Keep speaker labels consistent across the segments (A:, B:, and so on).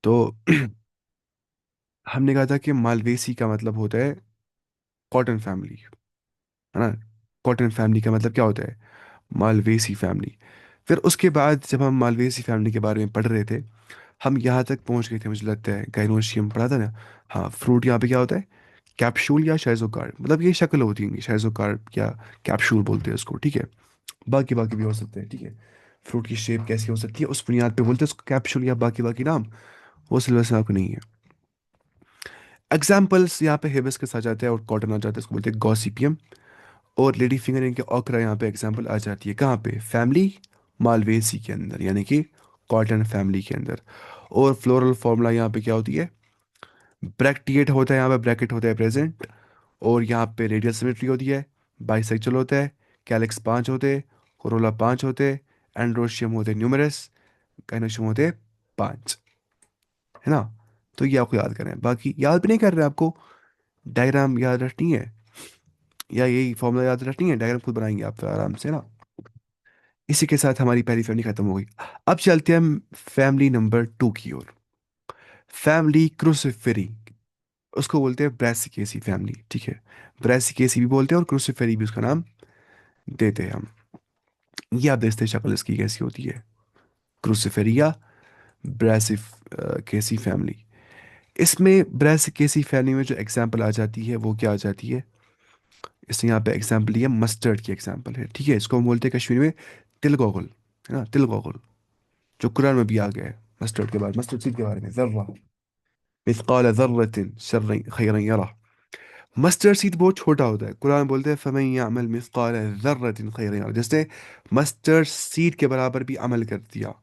A: तो हमने कहा था कि मालवेसी का मतलब होता है कॉटन फैमिली, है ना। कॉटन फैमिली का मतलब क्या होता है? Malvaceae family. फिर उसके बाद जब हम मालवेसी फैमिली के बारे में पढ़ रहे थे, हम यहाँ तक पहुँच गए थे, मुझे लगता है गाइनोशियम पढ़ा था ना। हाँ, फ्रूट यहाँ पे क्या होता है? कैप्सूल या शाइजोकार्प, मतलब ये शक्ल होती है शाइजोकार्प या कैप्सूल बोलते हैं उसको, ठीक है। बाकी बाकी भी हो सकते हैं, ठीक है। फ्रूट की शेप कैसी हो सकती है उस बुनियाद पे बोलते हैं उसको कैप्सूल, या बाकी बाकी नाम वो सिलेबस में आपको नहीं है। एग्जाम्पल्स यहाँ पे हिबिस्कस आ जाते हैं और कॉटन आ जाता है, इसको बोलते हैं गॉसिपियम। और लेडी फिंगर इनके ओकरा यहाँ पे एग्जाम्पल आ जाती है, कहाँ पे? फैमिली मालवेसी के अंदर, यानी कि कॉटन फैमिली के अंदर। और फ्लोरल फॉर्मूला यहाँ पे क्या होती है? ब्रैक्टिएट होता है, यहाँ पे ब्रैकेट होता है प्रेजेंट। और यहाँ पे रेडियल सिमेट्री होती है, बाइसेक्चुअल होता है, कैलिक्स पांच होते हैं, कोरोला पांच होते हैं, एंड्रोशियम होते न्यूमरस, गाइनोशियम होते पांच, है ना। तो ये आपको याद करना है, बाकी याद भी नहीं कर रहे आपको, डायग्राम याद रखनी है या यही फॉर्मूला याद रखनी है, डायग्राम खुद बनाएंगे आप फिर आराम से ना। इसी के साथ हमारी पहली फैमिली खत्म हो गई। अब चलते हैं हम फैमिली नंबर टू की ओर। फैमिली क्रूसिफेरी, उसको बोलते हैं ब्रैसिकेसी फैमिली, ठीक है। ब्रैसिकेसी भी बोलते हैं और क्रूसिफेरी भी उसका नाम देते हैं हम। ये आप देखते हैं शक्ल इसकी कैसी होती है, क्रूसिफेरिया ब्रैसिफ केसी फैमिली। इसमें ब्रैसिकेसी फैमिली में जो एग्जाम्पल आ जाती है वो क्या आ जाती है? इसने यहाँ पे एग्जाम्पल लिया, मस्टर्ड की एग्जाम्पल है, ठीक है। इसको हम बोलते हैं कश्मीरी में तिल गोगल, है ना, तिल गोगल, जो कुरान में भी आ गया है मस्टर्ड के बारे में, मस्टर्ड सीड के बारे में, जर्रा मिथकाल जर्रतिन शर्रन खैरन यरा। मस्टर्ड सीड बहुत छोटा होता है, कुरान बोलते हैं फमन यामल मिथकाल जर्रतिन खैरन यरा, जिसने मस्टर्ड सीड के बराबर भी अमल कर दिया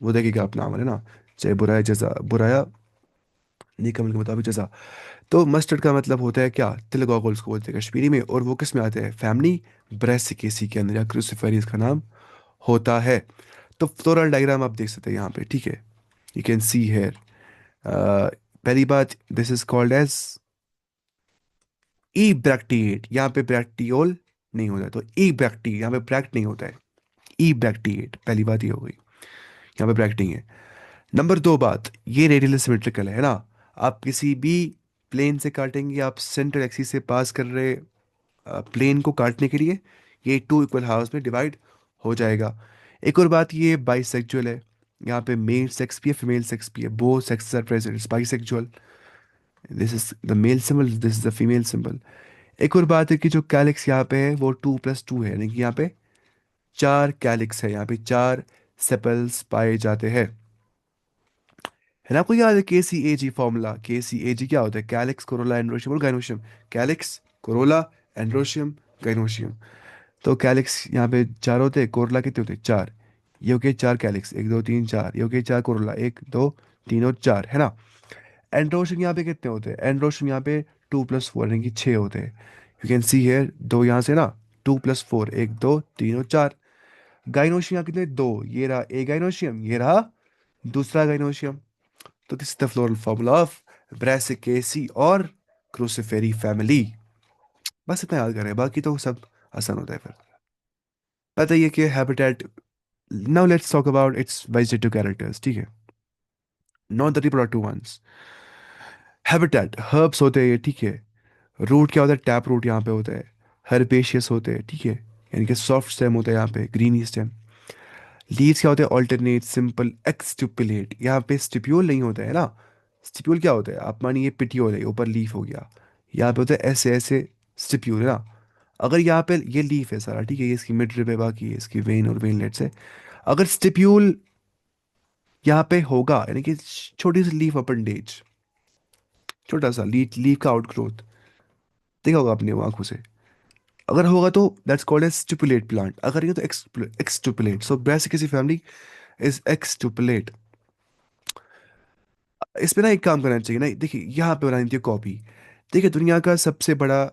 A: वो देखेगा अपना अमल, है ना। चाहे बुराया जजा, बुराया नेक अमल के मुताबिक जजा। तो मस्टर्ड का मतलब होता है क्या? तिल गॉगल्स को बोलते हैं कश्मीरी में, और वो किस में आते हैं? फैमिली ब्रैसिकेसी के अंदर, या क्रूसिफेरियस का नाम होता है। तो फ्लोरल डायग्राम आप देख सकते हैं यहाँ पे, ठीक है। यू कैन सी हेयर, पहली बात, this is called as ebracteate, यहाँ पे ब्रैक्टियोल नहीं होता है, तो ई ब्रैक्टी, यहाँ पे ब्रैक्ट नहीं होता है, ई ब्रैक्टिएट, पहली बात ये हो गई, यहाँ पे ब्रैक्टिंग है। नंबर दो बात, ये रेडियल सिमेट्रिकल है ना। आप किसी भी प्लेन से काटेंगे, आप सेंट्रल एक्सिस से पास कर रहे प्लेन को काटने के लिए ये टू इक्वल हाफ्स में डिवाइड हो जाएगा। एक और बात, ये बाइसेक्सुअल है, यहाँ पे मेल सेक्स भी है फीमेल सेक्स भी है, both sexes are present, it's bisexual. This is the male symbol, this is the female symbol. एक और बात है कि जो कैलिक्स यहाँ पे है वो 2+2 है, यानी कि यहाँ पे चार कैलिक्स है, यहाँ पे चार सेपल्स पाए जाते हैं, है ना। आपको याद है के सी ए जी फॉर्मूला? के सी ए जी क्या होता है? कैलिक्स कोरोला एंड्रोशियम और gynoecium. Calyx Corolla androecium gynoecium. तो कैलिक्स यहाँ पे चार होते हैं, कोरोला कितने होते हैं? चार। ये हो गए चार कैलिक्स, एक दो तीन चार, ये हो गए चार कोरोला, एक दो तीन और चार, है ना। एंड्रोशियम यहाँ पे कितने होते हैं? एंड्रोशियम यहाँ पे 2+4 यानी कि 6 होते हैं। यू कैन सी हेयर, दो यहाँ से ना, 2+4, एक दो तीन और चार। गाइनोशियम यहाँ कितने? दो, ये रहा एक गाइनोशियम, ये रहा दूसरा गाइनोशियम। तो this is the floral formula of Brassicaceae और क्रूसिफेरी फैमिली। बस इतना याद करें, बाकी तो सब आसान होता है फिर। बताइए कि habitat. Now let's talk about its vegetative characters, ठीक है, not the reproductive ones. Habitat herbs होते हैं ये, ठीक है। रूट क्या होता है? टैप रूट यहाँ पे होता है। हर्बेशियस होते हैं, ठीक है, यानी कि सॉफ्ट स्टेम होता है यहाँ पे, ग्रीनी स्टेम। लीव्स क्या होते हैं? ऑल्टरनेट, सिंपल, एक्सटिपुलेट, यहाँ पे स्टिप्यूल नहीं होता है ना। स्टिप्यूल क्या होता है? आप मानिए पिटियोल है, ऊपर लीफ हो गया, यहाँ पे होता है ऐसे ऐसे स्टिप्यूल, है ना। अगर यहाँ पे ये लीफ है सारा, ठीक है, ये इसकी मिड रिब है, बाकी ये इसकी वेन और वेनलेट्स है। अगर स्टिप्यूल यहाँ पे होगा, यानी कि छोटी सी लीफ अपेंडेज, छोटा सा लीफ, लीफ का आउटग्रोथ देखा होगा आपने वो आंखों से, अगर होगा तो that's called as stipulate plant, अगर ये तो exstipulate. So Brassicaceae family is exstipulate. इस पे ना एक काम करना चाहिए ना, देखिए यहाँ पे बनानी थी कॉपी। देखिए दुनिया का सबसे बड़ा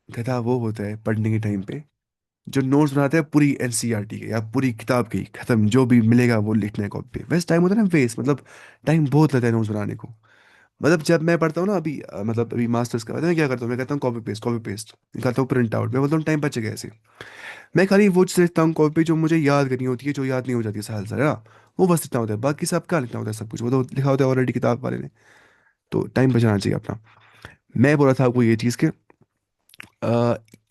A: गधा वो होता है पढ़ने के टाइम पे जो नोट्स बनाते हैं पूरी एनसीईआरटी के या पूरी किताब की, खत्म जो भी मिलेगा वो लिखना है कॉपी पे। वैसे टाइम होता है ना वेस्ट, मतलब टाइम बहुत लगता है नोट्स बनाने को। मतलब जब मैं पढ़ता हूँ ना अभी मतलब अभी मास्टर्स का, पता है मैं क्या करता हूँ, मैं कहता हूँ कॉपी पेस्ट निकालता हूँ, प्रिंट आउट, मैं बोलता हूँ टाइम बचेगा ऐसे। मैं खाली वो चीज़ लिखता हूँ कॉपी जो मुझे याद करनी होती है, जो याद नहीं हो जाती है साल साल है ना, वो बस लिखना होता है, बाकी सब क्या लिखना होता है, सब कुछ वो तो लिखा होता है ऑलरेडी किताब वाले ने। तो टाइम बचाना चाहिए अपना। मैं बोला था आपको ये चीज़ के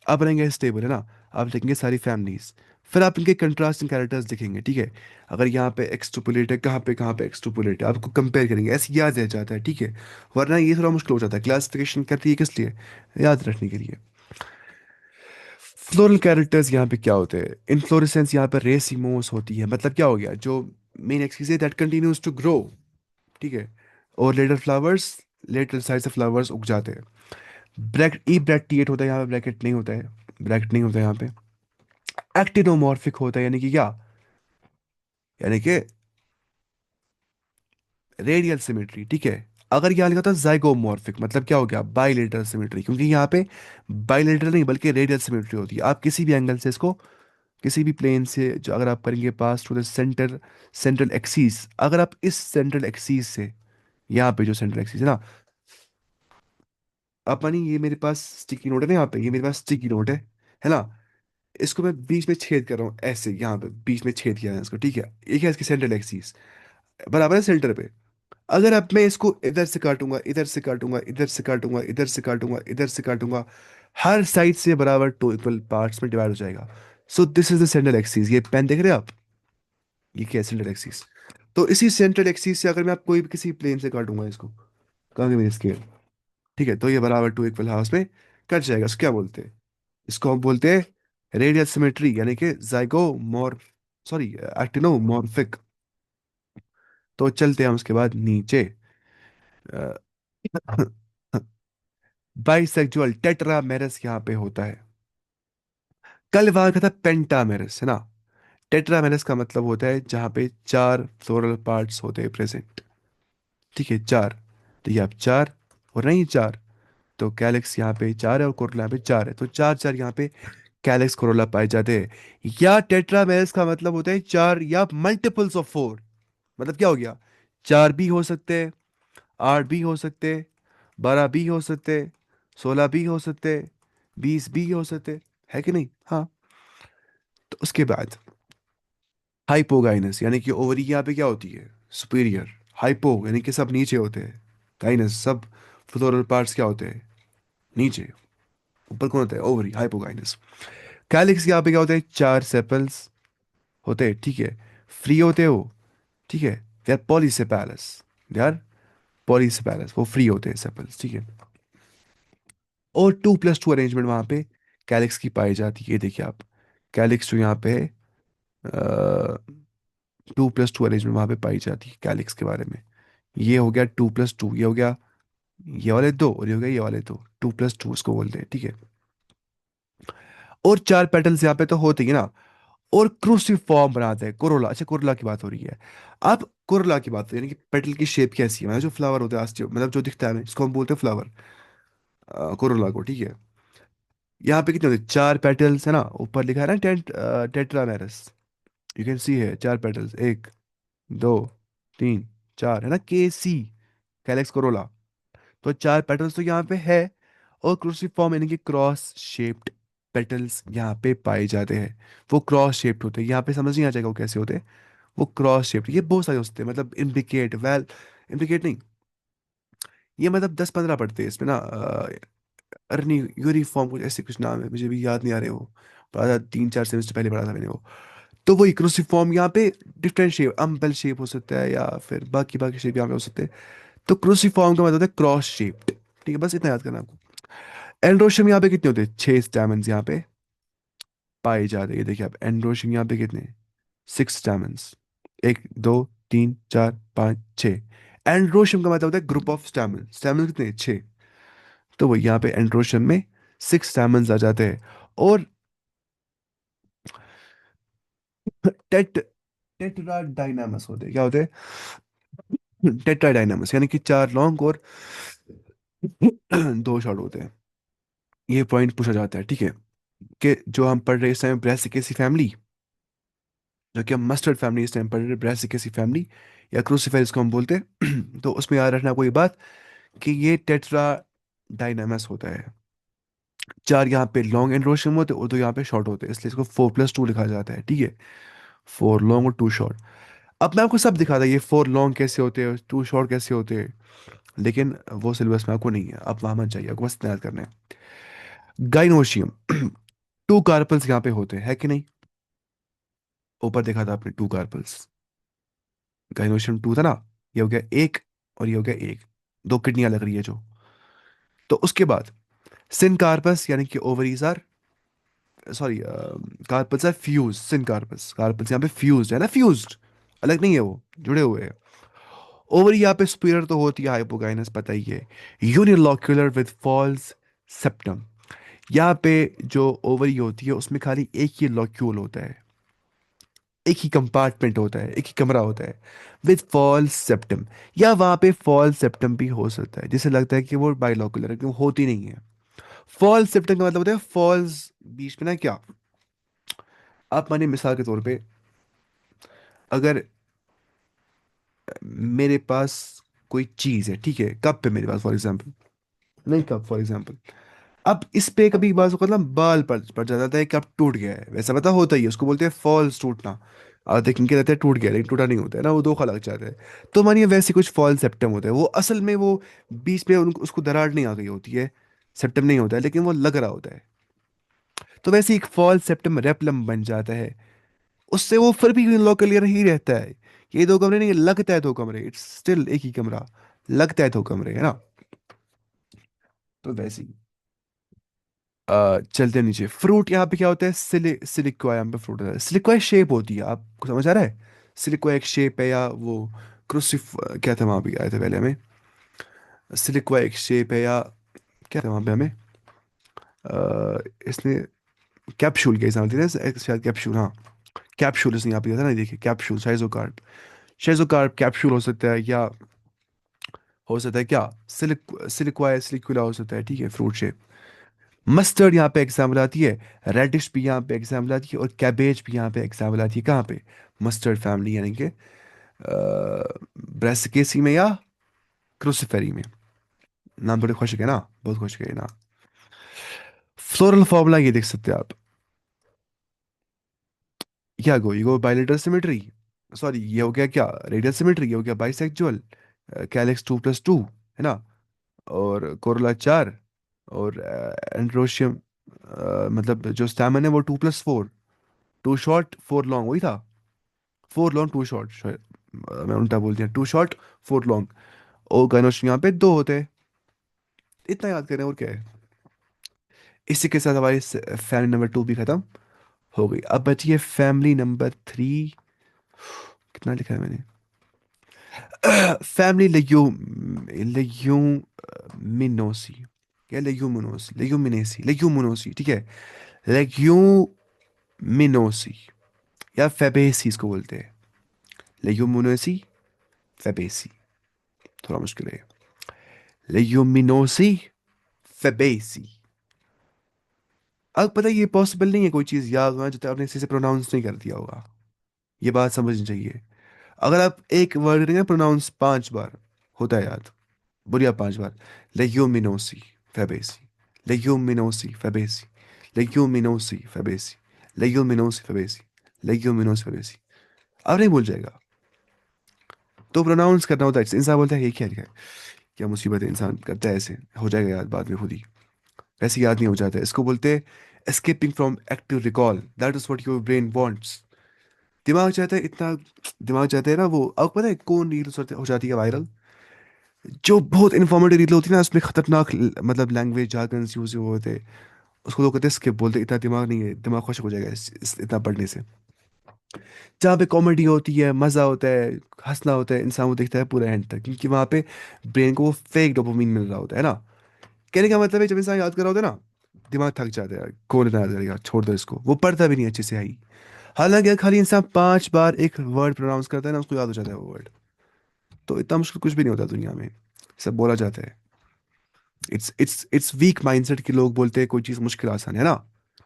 A: आप रहेंगे स्टेबल है ना, आप लिखेंगे सारी फैमिलीज, फिर आप इनके कंट्रास्टिंग कैरेक्टर्स दिखेंगे, ठीक है। अगर यहाँ पे एक्सट्रोपोलेट है, कहाँ पे एक्सट्रोपोलेट है, आपको कंपेयर करेंगे, ऐसे याद रह जाता है, ठीक है। वरना ये थोड़ा मुश्किल हो जाता है, क्लासिफिकेशन करती है किस लिए, याद रखने के लिए। फ्लोरल कैरेक्टर्स यहाँ पे क्या होते हैं, इनफ्लोरेसेंस यहाँ पर रेसिमोस होती है, मतलब क्या हो गया, जो मेन एक्सिस है दैट कंटिन्यूज टू ग्रो, ठीक है। और लेटर साइज से फ्लावर्स उग जाते हैं। ब्रैकेट ई ब्रैकेट होता है यहाँ पे, ब्रैकेट नहीं होता है, ब्रैकेट नहीं होता है यहाँ पे। एक्टिनोमॉर्फिक होता है, यानी कि क्या, यानी कि रेडियल सिमेट्री, ठीक है। अगर यहाँ लिखा था जाइगोमॉर्फिक, मतलब क्या हो गया, बाइलेटरल सिमेट्री, क्योंकि यहाँ पे बाइलेटरल नहीं बल्कि रेडियल सिमेट्री होती है। आप किसी भी एंगल से इसको, किसी भी प्लेन से जो अगर आप करेंगे पास टू द सेंट्रल एक्सीस, अगर आप इस सेंट्रल एक्सीस से, यहाँ पे जो सेंट्रल एक्सीस है ना, अपनी ये मेरे पास स्टिकी नोट है ना, यहाँ पे ये मेरे पास स्टिकी नोट है ना, इसको मैं बीच में छेद कर रहा हूँ ऐसे, यहाँ पे बीच में छेद किया है इसको, ठीक है। एक है इसकी सेंट्रल एक्सीस, बराबर है सेंटर पे। अगर अब मैं इसको इधर से काटूंगा, इधर से काटूंगा, इधर से काटूंगा, इधर से काटूंगा, इधर से काटूंगा, हर साइड से बराबर टू इक्वल पार्ट्स में डिवाइड हो जाएगा। So this is the central axis, ये पेन देख रहे हैं आप, ये क्या है सेंट्रल एक्सिस। तो इसी सेंट्रल एक्सिस से अगर मैं आप कोई भी किसी प्लेन से काटूंगा इसको, कहाँ गई मेरी स्केल, ठीक है, तो ये बराबर टू इक्वल हाउस में कट जाएगा। इसको क्या बोलते हैं, इसको हम बोलते हैं रेडियल सिमेट्री, यानी कि जाइगोमॉर्फ, सॉरी एक्टिनोमॉर्फिक। तो चलते हैं हम उसके बाद नीचे। बाइसेक्सुअल टेट्रामेरस यहाँ पे होता है। कल वहां का था पेंटामेरस है ना, टेट्रामेरस का मतलब होता है जहाँ पे चार फ्लोरल पार्ट्स होते हैं प्रेजेंट, ठीक है, चार। तो ये आप चार और नहीं चार, तो कैलिक्स यहाँ पे चार है और कोरोला यहाँ पे चार है, तो चार चार यहाँ पे कैलिक्स कोरोला पाए जाते हैं। या टेट्रामेरस का मतलब होता है चार या मल्टीपल्स ऑफ फोर, मतलब क्या हो गया, चार भी हो सकते हैं, आठ भी हो सकते, 12 भी हो सकते, 16 भी हो सकते, 20 भी हो सकते, है कि नहीं, हाँ। तो उसके बाद हाइपोगाइनस, यानी कि ओवरी यहाँ पे क्या होती है, सुपीरियर। हाइपो यानी कि सब नीचे होते हैं, गाइनस सब फ्लोरल पार्ट्स क्या होते हैं, नीचे। ऊपर कौन होता है, ओवरी, हाइपोगाइनस। कैलिक्स यहाँ पे क्या होता है, चार सेपल्स होते हैं, ठीक है, फ्री होते हो, ठीक है। दे आर पॉलीसेपैलस, दे आर पॉलीसेपैलस, वो फ्री होते हैं सेपल्स, ठीक है। और 2+2 अरेंजमेंट वहां पे कैलिक्स की पाई जाती है, ये देखिए आप, कैलिक्स जो यहाँ पे है, 2+2 अरेंजमेंट वहां पे पाई जाती है कैलिक्स के बारे में। ये हो गया 2+2, ये हो गया ये वाले दो, और ये हो गया ये वाले दो, 2+2 उसको बोलते हैं, ठीक है। और चार पेटल्स यहाँ पे तो होते ही ना। और क्रूसिफॉर्म बनाते हैं कोरोला, अच्छा कोरोला की बात हो रही है। अब कोरोला की बात हो, यानी कि पेटल की शेप कैसी है, मतलब जो फ्लावर होता है मतलब जो दिखता है हमें, इसको हम बोलते हैं फ्लावर, कोरोला को, ठीक है। यहाँ पे कितने होते हैं, चार पेटल्स है ना, ऊपर लिखा है ना टेट्रामेरस, यू कैन सी है चार पेटल्स, एक, दो, तीन, चार, है ना, के सी, कैलेक्स कोरोला। तो चार पेटल्स तो यहाँ पे है। और क्रूसिफॉर्म यानी कि क्रॉस शेप्ड पेटल्स यहाँ पे पाए जाते हैं। वो क्रॉस शेप्ड होते हैं, यहाँ पे समझ नहीं आ जाएगा वो कैसे होते हैं। वो क्रॉस शेप्ड, ये बहुत सारे होते हैं, मतलब इम्प्लिकेट वेल, इम्प्लिकेट नहीं, ये मतलब 10-15 पढ़ते हैं इसमें ना, अर्नी यूनिफॉर्म कुछ ऐसे कुछ नाम है, मुझे भी याद नहीं आ रहे वो, पढ़ा था 3-4 सेमेस्टर पहले पढ़ा था मैंने वो। तो वही क्रूसिफॉर्म यहाँ पे डिफरेंट शेप, अम्बेल शेप हो सकता है, या फिर बाकी बाकी शेप यहाँ पे हो सकते हैं। तो क्रूसिफॉर्म का मतलब होता है क्रॉस शेप्ड, ठीक है, बस इतना याद करना आपको। एंड्रोशियम यहाँ पे कितने होते हैं, 6 स्टैमेंस यहाँ पे पाए जाते हैं, ये देखिए आप, एंड्रोशियम यहाँ पे कितने, 6 स्टैमेंस, 1, 2, 3, 4, 5, 6। एंड्रोशियम का मतलब होता है ग्रुप ऑफ स्टैमेंस, स्टैमेंस कितने, 6। तो वही यहाँ पे एंड्रोशियम में 6 स्टैमेंस आ जाते हैं। और टेट टेट्राडाइनामस होते हैं, क्या होते हैं, टेट्राडाइनामस, यानी कि चार लॉन्ग और दो शॉर्ट होते हैं। ये पॉइंट पूछा जाता है, ठीक है, कि जो हम पढ़ रहे हैं इस टाइम ब्रासिकेसी फैमिली, जो कि हम मस्टर्ड फैमिली इस टाइम पढ़ रहे हैं, ब्रासिकेसी फैमिली या क्रूसीफेरस को हम बोलते हैं। तो उसमें याद रखना कोई बात, कि ये टेट्रा डायनामस होता है। चार यहाँ पे लॉन्ग एंड्रोशियम होते हैं और दो यहाँ पे शॉर्ट होते हैं, इसलिए इसको 4+2 लिखा जाता है, ठीक है। 4 लॉन्ग और 2 शॉर्ट। अब मैं आपको सब दिखा था, ये 4 लॉन्ग कैसे होते हैं, 2 शॉर्ट कैसे होते हैं, लेकिन वो सिलेबस में आपको नहीं है, आप वहां मत जाइए, आपको बस याद करना है। गाइनोशियम 2 कार्पल्स यहाँ पे होते हैं, है कि नहीं? ऊपर देखा था आपने 2 कार्पल्स, गाइनोशियम 2 था ना। ये हो गया एक, और ये हो गया एक, दो किडनियां लग रही है जो। तो उसके बाद सिन कार्पस यानी कि ovaries are, sorry, carpels are fuse, syncarpous, carpels यहाँ पे फ्यूज है ना, फ्यूज्ड, अलग नहीं है वो, जुड़े हुए हैं। ओवरी यहाँ पे सुपीरियर तो होती है, हाइपोगाइनस पता ही है। यूनिलोक्यूलर विद फॉल्स सेप्टम, यहाँ पे जो ओवरी होती है उसमें खाली एक ही लॉक्यूल होता है, एक ही कंपार्टमेंट होता है, एक ही कमरा होता है, विद फॉल्स सेप्टम। या वहाँ पे फॉल्स सेप्टम भी हो सकता है, जिसे लगता है कि वो बाइलॉक्यूलर है, क्योंकि होती नहीं है। फॉल्स सेप्टम का मतलब होता है फॉल्स, बीच में ना क्या, आप मानिए मिसाल के तौर पे, अगर मेरे पास कोई चीज़ है, ठीक है, कप है मेरे पास फॉर एग्जांपल, नहीं कप फॉर एग्जांपल, अब इस पे कभी बाल मतलब बाल पड़ जाता है, कप टूट गया है, वैसा पता होता ही है, उसको बोलते हैं फॉल्स टूटना। आधे किनके रहते हैं टूट गया, लेकिन टूटा नहीं होता है ना, वो धोखा लग जाता है। तो मानिए वैसे कुछ फॉल्स सेप्टम होता है, वो असल में वो बीच में उसको दरार नहीं आ गई होती है, सेप्टम नहीं होता है, लेकिन वो लग रहा होता है। तो वैसे एक फॉल्स सेप्टम रेपलम बन जाता है, उससे वो फिर भी लोकल ही रहता है। ये दो कमरे नहीं, लगता है दो कमरे, इट्स स्टिल एक ही कमरा, लगता है दो कमरे, है ना। तो वैसे ही चलते हैं नीचे। फ्रूट यहाँ पे क्या होता है, सिलिक्वा, यहाँ पे फ्रूट होता है, सिलिक्वा शेप होती है, आपको समझ आ रहा है? सिलिक्वा एक शेप है, या वो क्रूसिफ क्या था वहाँ पे आए थे पहले हमें, सिलिक्वा एक शेप है, या क्या था वहाँ पे हमें, इसने कैप्सूल के हिसाब से शायद कैप्सूल, हाँ, कैप्सूल इसने यहाँ पे दिया था ना, देखिए कैप्सूल, शाइजोकार्प, शाइजोकार्प कैप्सूल हो सकता है, या हो सकता है क्या, सिलिक्वा सिलिकुला हो सकता है, ठीक है, फ्रूट शेप। मस्टर्ड यहाँ पे एग्जाम्पल आती है, रेडिश भी यहाँ पे एग्जाम्पल आती है, और कैबेज भी यहाँ पे एग्जाम्पल आती है, कहाँ पे, मस्टर्ड फैमिली यानी कि ब्रासिकेसी में या क्रूसिफेरी में। नाम बड़े खुश है ना, बहुत खुश है ना। फ्लोरल फॉर्मूला ये देख सकते हैं आप, क्या गो, ये गो बाइलेटरल सिमेट्री, सॉरी ये हो गया क्या, रेडियल सिमेट्री, ये हो गया बाइसेक्सुअल, कैलेक्स 2+2, है ना, और कोरोला 4, और एंड्रोशियम, मतलब जो स्टैमन है वो 2+4, 2 शॉर्ट 4 लॉन्ग, वही था, 4 लॉन्ग 2 शॉर्ट, मैं उल्टा बोल दिया, 2 शॉर्ट 4 लॉन्ग, और गाइनोश यहाँ पे दो होते हैं। इतना याद करें और क्या है। इसी के साथ हमारी फैमिली नंबर 2 भी खत्म हो गई। अब बची है फैमिली नंबर 3। कितना लिखा है मैंने, फैमिली लेग्यूमिनोसी, क्या, लेग्यूमिनेसी, ठीक है, लेग्यूमिनोसी, या फेबेसी इसको बोलते हैं, लेग्यूमिनोसी, फेबेसी, थोड़ा मुश्किल है, लेग्यूमिनोसी, फेबेसी। अब पता है ये पॉसिबल नहीं है कोई चीज़ याद होना जो तक आपने सही से प्रोनाउंस नहीं कर दिया होगा, ये बात समझनी चाहिए। अगर आप एक वर्ड करेंगे प्रोनाउंस 5 बार, होता है याद, बोलिए आप 5 बार, Leguminosae, Fabaceae, Leguminosae, Fabaceae, Leguminosae, Fabaceae, Leguminosae, Fabaceae, Leguminosae, Fabaceae, अब नहीं भूल जाएगा। तो प्रोनाउंस करना होता है, इंसान बोलता है ये क्या लिखा है, क्या मुसीबत है, इंसान करता है ऐसे, हो जाएगा याद बाद में खुद ही, वैसे याद नहीं हो जाता है, इसको बोलते हैं escaping from active recall, that is what your brain wants. दिमाग चाहता है इतना, दिमाग चाहता है ना वो, आपको पता है कौन रील हो जाती है वायरल, जो बहुत इन्फॉर्मेटिव रील होती है ना, उसमें खतरनाक मतलब लैंग्वेज जार्गन्स यूज हुए होते हैं, उसको लोग कहते हैं स्किप, बोलते हैं इतना दिमाग नहीं है, दिमाग खुश हो जाएगा इतना पढ़ने से। जहाँ पे कॉमेडी होती है, मज़ा होता है, हंसना होता है, इंसान वो देखता है पूरा एंड तक, क्योंकि वहाँ पे ब्रेन को वो फेक डोपामिन मिल रहा होता है ना। कहने का मतलब है जब इंसान याद कर रहा होता है ना, दिमाग थक जाता है, कौन इतना याद करेगा, छोड़ दो इसको, वो पढ़ता भी नहीं अच्छे से आई। हालांकि अगर खाली इंसान 5 बार एक वर्ड प्रोनाउंस करता है ना, उसको याद हो जाता है वो वर्ड। तो इतना मुश्किल कुछ भी नहीं होता दुनिया में, सब बोला जाता है। इट्स वीक माइंडसेट के लोग बोलते हैं कोई चीज़ मुश्किल आसान है ना,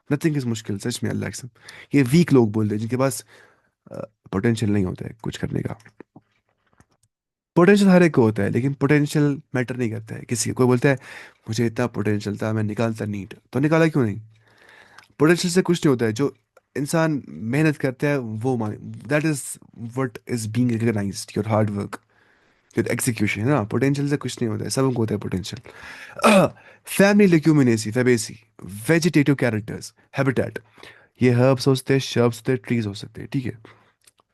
A: नथिंग इज मुश्किल, सच में अल्लाह कसम। ये वीक लोग बोलते हैं जिनके पास पोटेंशियल नहीं होता है कुछ करने का। पोटेंशियल हर एक को होता है, लेकिन पोटेंशियल मैटर नहीं करता है किसी, कोई बोलता है मुझे इतना पोटेंशियल था मैं निकालता नीट, तो निकाला क्यों नहीं? पोटेंशियल से कुछ नहीं होता है, जो इंसान मेहनत करता है वो मान, that is what is being recognised, your hard work, your execution, है ना? पोटेंशियल से कुछ नहीं होता है, सबको होता है potential. Family Leguminosae, Fabaceae, vegetative characters, habitat, ये हर्ब्स हो सकते हैं, शर्ब्स होते हैं, ट्रीज हो सकते हैं, ठीक है?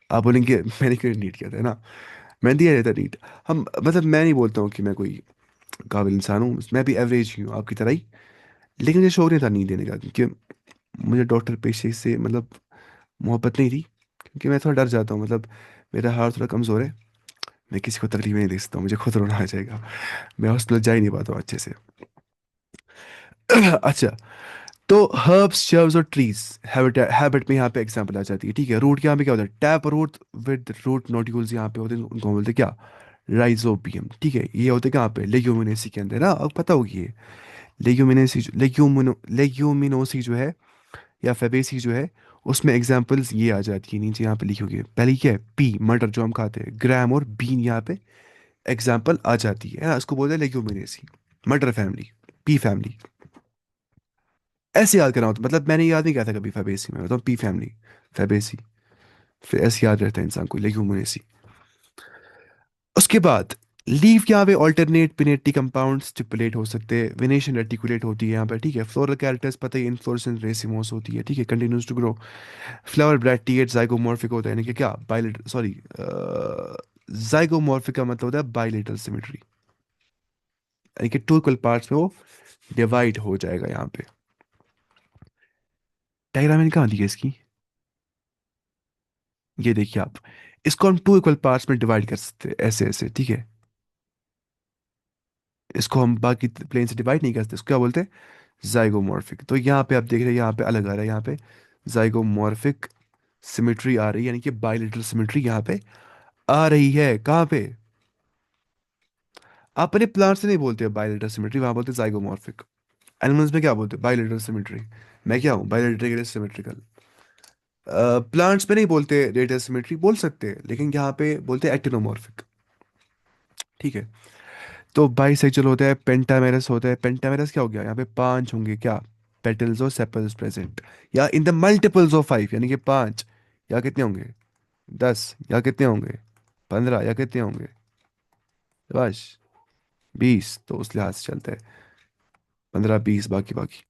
A: आप बोलेंगे मैंने क्यों नीट किया था, है ना? मैं दिया रहता नीट। हम मतलब मैं नहीं बोलता हूँ कि मैं कोई काबिल इंसान हूँ, मैं भी एवरेज ही हूँ आपकी तरह ही। लेकिन मुझे शौक नहीं था नीट देने का, क्योंकि मुझे डॉक्टर पेशे से मतलब मोहब्बत नहीं थी, क्योंकि मैं थोड़ा डर जाता हूँ, मतलब मेरा हार्ट थोड़ा कमज़ोर है, मैं किसी को तकलीफ नहीं दे सकता हूँ, मुझे खुद रोना आ जाएगा, मैं हॉस्पिटल जा ही नहीं पाता हूँ अच्छे से। अच्छा, तो हर्ब्स, शर्ब्स और ट्रीज, हैबिट हैबिट में यहाँ पे एग्जांपल आ जाती है, ठीक है? रूट यहाँ पे क्या होता है? Tap root with root nodules यहाँ पे होते हैं, उनको बोलते हैं क्या? राइजोबियम, ठीक है? ये होते हैं कहाँ पे? लेग्यूमिनेसी के अंदर ना, अब पता होगी ये। लेग्यूमिनेसी, लेग्यूमिनोसी जो है, या फेबेसी जो है, उसमें एग्जांपल्स ये आ जाती है, नीचे यहाँ पे लिखी होगी। पहली क्या है? पी, मटर जो हम खाते हैं, ग्राम और बीन यहाँ पे एग्जांपल आ जाती है ना, इसको बोलते हैं लेग्यूमिनेसी, मटर फैमिली, पी फैमिली। ऐसे याद करना होता, मतलब मैंने याद नहीं किया था कभी फैबेसी में, मतलब पी फैमिली, फैबेसी, फिर ऐसे याद रहता है इंसान को, लेग्यूमिनेसी। उसके बाद लीफ यहाँ पे ऑल्टरनेट पिनेटी कंपाउंड स्टिपुलेट हो सकते हैं, वेनेशन रेटिकुलेट होती है यहाँ पे, ठीक है? फ्लोरल कैरेक्टर्स पता ही, इन्फ्लोरेसेंस रेसिमोस होती है, ठीक है? Continues to grow. Flower bracteate zygomorphic होता है, यानी कि क्या? बाइलेटर, सॉरी, जाइगोमॉर्फिक का मतलब होता है बाइलेटरल सिमेट्री, यानी कि टू इक्वल पार्ट्स में वो डिवाइड हो जाएगा यहाँ पे। डायग्राम मैंने कहाँ दी है इसकी? ये देखिए आप, इसको हम टू इक्वल पार्ट्स में डिवाइड कर सकते हैं, ऐसे ऐसे, ठीक है? इसको हम बाकी प्लेन से डिवाइड नहीं कर सकते, इसको क्या बोलते हैं? जाइगोमॉर्फिक। तो यहाँ पे आप देख रहे हैं, यहाँ पे अलग आ रहा है, यहाँ पे जाइगोमॉर्फिक सिमेट्री आ रही है, यानी कि बाइलेटरल सिमेट्री यहाँ पे आ रही है। कहाँ पे? आप अपने प्लांट से नहीं बोलते बाइलेटरल सिमेट्री, वहां बोलते जाइगोमॉर्फिक। एनिमल्स में क्या बोलते हैं? Bilateral symmetry. मैं क्या हूँ? Bilateral symmetrical. प्लांट्स में नहीं बोलते रेडियल सिमेट्री, बोल सकते हैं, लेकिन यहाँ पे बोलते हैं एक्टिनोमॉर्फिक, ठीक है? तो बाइसेक्सुअल होता है, पेंटामेरस होता है। पेंटामेरस क्या हो गया? यहाँ पे पांच होंगे क्या? पेटल्स और सेपल्स प्रेजेंट, या in the multiples of five, यानी कि पांच, या कितने होंगे? 10, या कितने होंगे? 15, या कितने होंगे? बस 20, तो उस लिहाज से चलता है, 15 20, बाकी बाकी।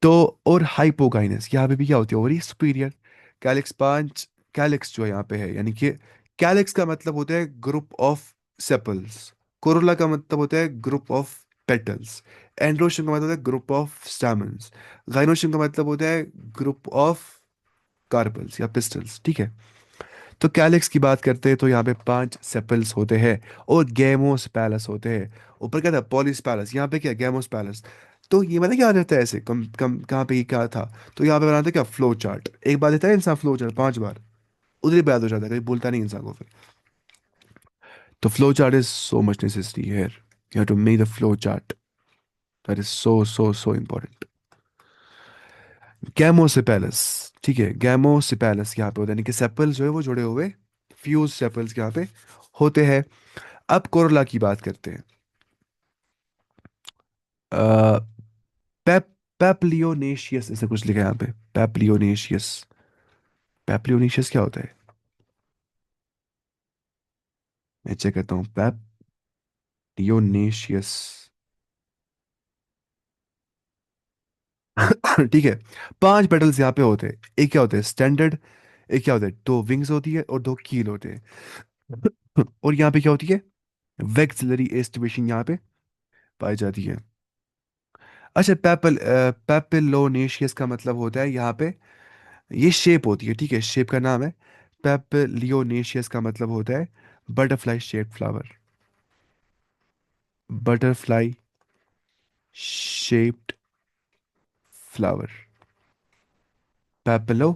A: तो और हाइपोगाइनस, यहाँ पे भी क्या होती है? Ovary superior. कैलिक्स पांच, कैलिक्स जो है यहाँ पे है, यानी कि कैलिक्स का मतलब होता है ग्रुप ऑफ सेपल्स, कोरोला का मतलब होता है ग्रुप ऑफ पेटल्स, एंड्रोशियम का मतलब होता है ग्रुप ऑफ स्टैमेंस, गाइनोशियम का मतलब होता है ग्रुप ऑफ कार्पल्स या पिस्टल्स, ठीक है? तो कैलिक्स की बात करते हैं तो यहाँ पे पांच सेपल्स होते हैं, और गैमोस्पैलस होते हैं। ऊपर क्या था? पॉलीस्पैलस, यहाँ पे क्या? गैमोस्पैलस। तो ये मतलब क्या रहता है ऐसे, कम कम कहाँ पे ये क्या था? तो यहाँ पे बनाते हैं क्या? Flow chart. एक बार देता है इंसान फ्लो चार्ट 5 बार, उधर ही याद हो जाता है, कभी भूलता नहीं इंसान को फिर। तो flow chart is so much necessary here, you have to make the flow chart, that is so so so important. Gamosepalous, ठीक है? गैमोसिपेलस यहाँ पे होता है, यानी कि सेपल जो है वो जुड़े हुए, फ्यूज सेपल्स यहाँ पे होते हैं। अब कोरोला की बात करते हैं। पेप पेप्लियोनेशियस ऐसे कुछ लिखा है यहाँ पे, पेप्लियोनेशियस। पेप्लियोनेशियस क्या होता है? मैं चेक करता हूँ। पेप्लियोनेशियस। ठीक है, पांच पेटल्स यहाँ पे होते हैं। एक क्या होता है? स्टैंडर्ड। एक क्या होता है? दो विंग्स होती है और दो कील होते हैं। और यहाँ पे क्या होती है? वेक्सिलरी एस्टिवेशन यहाँ पे पाई जाती है। अच्छा, पेपिलोनेशियस का मतलब होता है यहाँ पे, ये शेप होती है, ठीक है? शेप का नाम है। पेपिलियोनेशियस का मतलब होता है butterfly shaped flower, butterfly shaped flower, papilio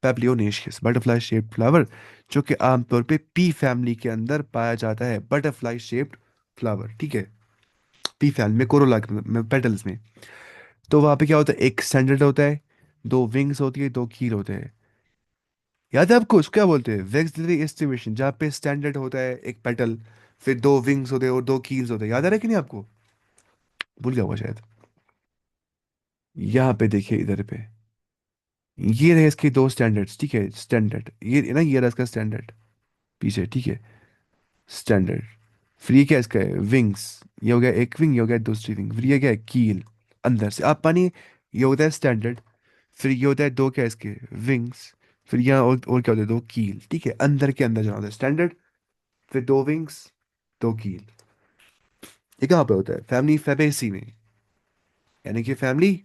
A: papilionaceous butterfly shaped flower, जो कि आमतौर पे पी फैमिली के अंदर पाया जाता है, बटरफ्लाई शेप्ड फ्लावर, ठीक है? पी फैमिली में, कोरोला में, पेटल्स में। तो वहां पे क्या होता है? एक स्टैंडर्ड होता है, दो विंग्स होती है, दो कील होते हैं। याद है आपको, उसको क्या बोलते हैं? वेक्सिलरी एस्टिमेशन, जहाँ पे स्टैंडर्ड होता है एक पेटल, फिर दो विंग्स होते हैं और दो कील्स होते हैं। याद आ रहा है कि नहीं आपको? भूल गया हुआ शायद। यहाँ पे देखिए इधर पे, ये रहे इसके दो स्टैंडर्ड्स, ठीक है? स्टैंडर्ड ये ना, ये रहा इसका स्टैंडर्ड पीछे, ठीक है? स्टैंडर्ड। फिर ये क्या इसका है? विंग्स। ये हो गया एक विंग, ये हो गया दूसरी विंग। फिर ये क्या है? कील। अंदर से आप पानी, ये होता है स्टैंडर्ड। फिर ये होता है दो क्या इसके? विंग्स। फिर यहाँ और क्या होता है? दो कील, ठीक है? अंदर के अंदर जाना होता है स्टैंडर्ड, फिर दो विंग्स, दो कील। ये कहाँ पे होता है? फैमिली फैबेसी में, यानी कि फैमिली